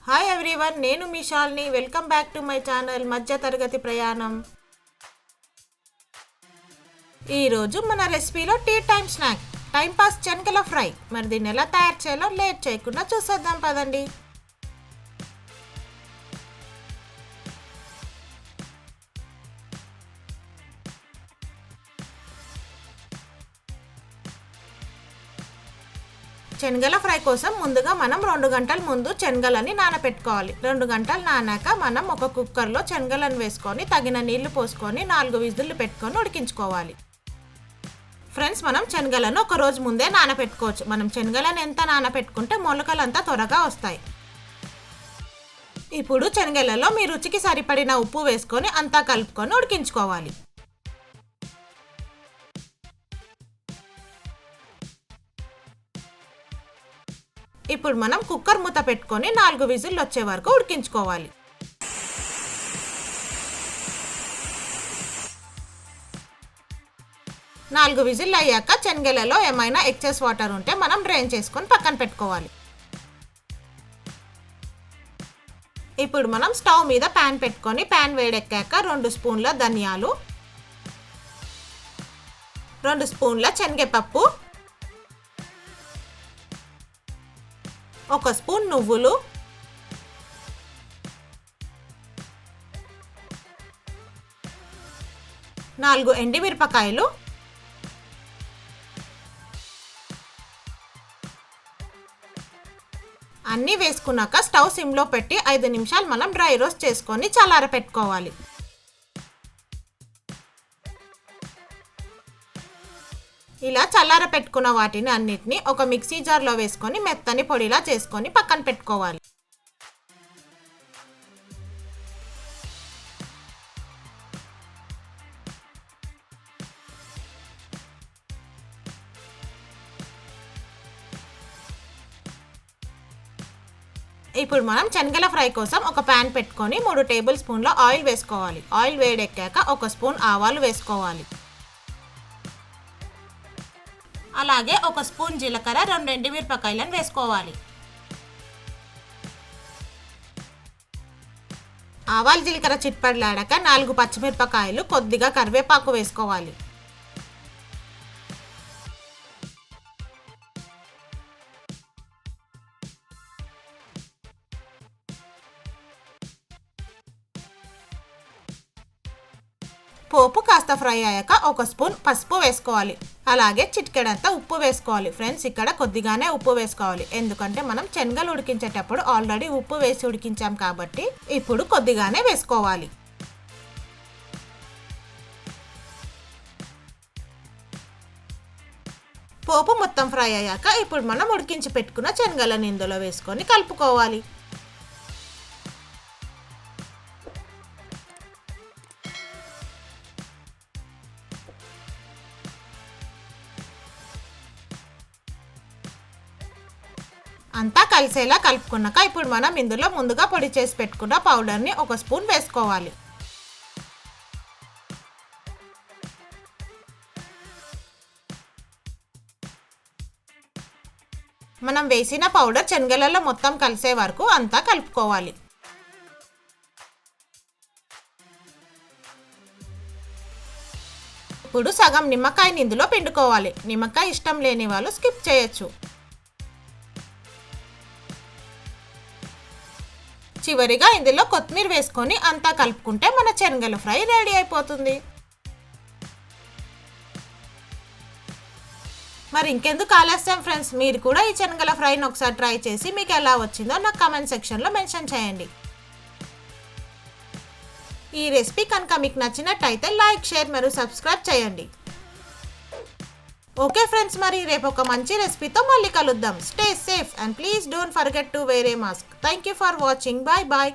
Hi everyone, నేను మీ Shalini. Welcome back to my channel మధ్య తరగతి ప్రయాణం. ఈరోజు మన రెసిపీలో tea time snack time pass శనగల ఫ్రై. మరి దీన్ని ఎలా తయారు చేయాలో లేట్ చేయకుండా చూసేద్దాం పదండి. శనగల ఫ్రై కోసం ముందుగా మనం 2 గంటల ముందు శనగలని నానబెట్టుకోవాలి. 2 గంటలు నానాక మనం ఒక కుక్కర్లో శనగలను వేసుకొని తగిన నీళ్లు పోసుకొని 4 విజిల్లు పెట్టుకొని ఉడికించుకోవాలి. ఫ్రెండ్స్, మనం శనగలను ఒక రోజు ముందే నానబెట్టుకోవచ్చు. మనం శనగలను ఎంత నానబెట్టుకుంటే మొలకలు అంతా త్వరగా వస్తాయి. ఇప్పుడు శనగలలో మీ రుచికి సరిపడిన ఉప్పు వేసుకొని అంతా కలుపుకొని ఉడికించుకోవాలి. ఇప్పుడు మనం కుక్కర్ మూత పెట్టుకొని 4 విజిల్లు వచ్చే వరకు ఉడికించుకోవాలి. నాలుగు విజిల్లు అయ్యాక శనగలలో ఏమైనా ఎక్సెస్ వాటర్ ఉంటే మనం డ్రైన్ చేసుకొని పక్కన పెట్టుకోవాలి. ఇప్పుడు మనం స్టవ్ మీద ప్యాన్ పెట్టుకొని ప్యాన్ వేడెక్కాక 2 స్పూన్ల ధనియాలు, 2 స్పూన్ల శనగపప్పు, 1 స్పూన్ నువ్వులు, 4 ఎండుమిరపకాయలు, అన్నీ వేసుకున్నాక స్టవ్ సిమ్లో పెట్టి 5 నిమిషాలు మనం డ్రై రోస్ట్ చేసుకొని చల్లారపెట్టుకోవాలి. ఇలా చల్లార పెట్టుకున్న వాటిని అన్నిటిని ఒక మిక్సీ జార్లో వేసుకొని మెత్తని పొడిలా చేసుకొని పక్కన పెట్టుకోవాలి. ఇప్పుడు మనం శనగల ఫ్రై కోసం ఒక ప్యాన్ పెట్టుకొని 3 టేబుల్ స్పూన్ల ఆయిల్ వేసుకోవాలి. ఆయిల్ వేడెక్కాక 1 స్పూన్ ఆవాలు వేసుకోవాలి. అలాగే 1 స్పూన్ జీలకర్ర, 2 ఎండుమిరపకాయలను వేసుకోవాలి. ఆవాలు జీలకర్ర చిట్పడలాడాక 4 పచ్చిమిరపకాయలు, కొద్దిగా కరివేపాకు వేసుకోవాలి. పోపు కాస్త ఫ్రై అయ్యాక 1 స్పూన్ పసుపు వేసుకోవాలి. అలాగే చిటికెడంత ఉప్పు వేసుకోవాలి. ఫ్రెండ్స్, ఇక్కడ కొద్దిగానే ఉప్పు వేసుకోవాలి, ఎందుకంటే మనం శనగలు ఉడికించేటప్పుడు ఆల్రెడీ ఉప్పు వేసి ఉడికించాం కాబట్టి ఇప్పుడు కొద్దిగానే వేసుకోవాలి. పోపు మొత్తం ఫ్రై అయ్యాక ఇప్పుడు మనం ఉడికించి పెట్టుకున్న శనగలను ఇందులో వేసుకొని కలుపుకోవాలి. అంతా కలిసేలా కలుపుకున్నాక ఇప్పుడు మనం ఇందులో ముందుగా పొడి చేసి పెట్టుకున్న పౌడర్ని 1 స్పూన్ వేసుకోవాలి. మనం వేసిన పౌడర్ శనగలలో మొత్తం కలిసే వరకు అంతా కలుపుకోవాలి. ఇప్పుడు సగం నిమ్మకాయని ఇందులో పిండుకోవాలి. నిమ్మకాయ ఇష్టం లేని వాళ్ళు స్కిప్ చేయొచ్చు. చివరిగా ఇందులో కొత్తిమీర వేసుకొని అంతా కలుపుకుంటే మన శనగల ఫ్రై రెడీ అయిపోతుంది. మరి ఇంకెందుకు ఆలస్యం ఫ్రెండ్స్, మీరు కూడా ఈ శనగల ఫ్రైని ఒకసారి ట్రై చేసి మీకు ఎలా వచ్చిందో నాకు కామెంట్ సెక్షన్లో మెన్షన్ చేయండి. ఈ రెసిపీ కనుక మీకు నచ్చినట్టయితే లైక్, షేర్ మరియు సబ్స్క్రైబ్ చేయండి. ఓకే ఫ్రెండ్స్, మరి రేపు ఒక మంచి రెసిపీతో మళ్ళీ కలుద్దాం. Stay safe and please don't forget to wear a mask. Thank you for watching. Bye bye.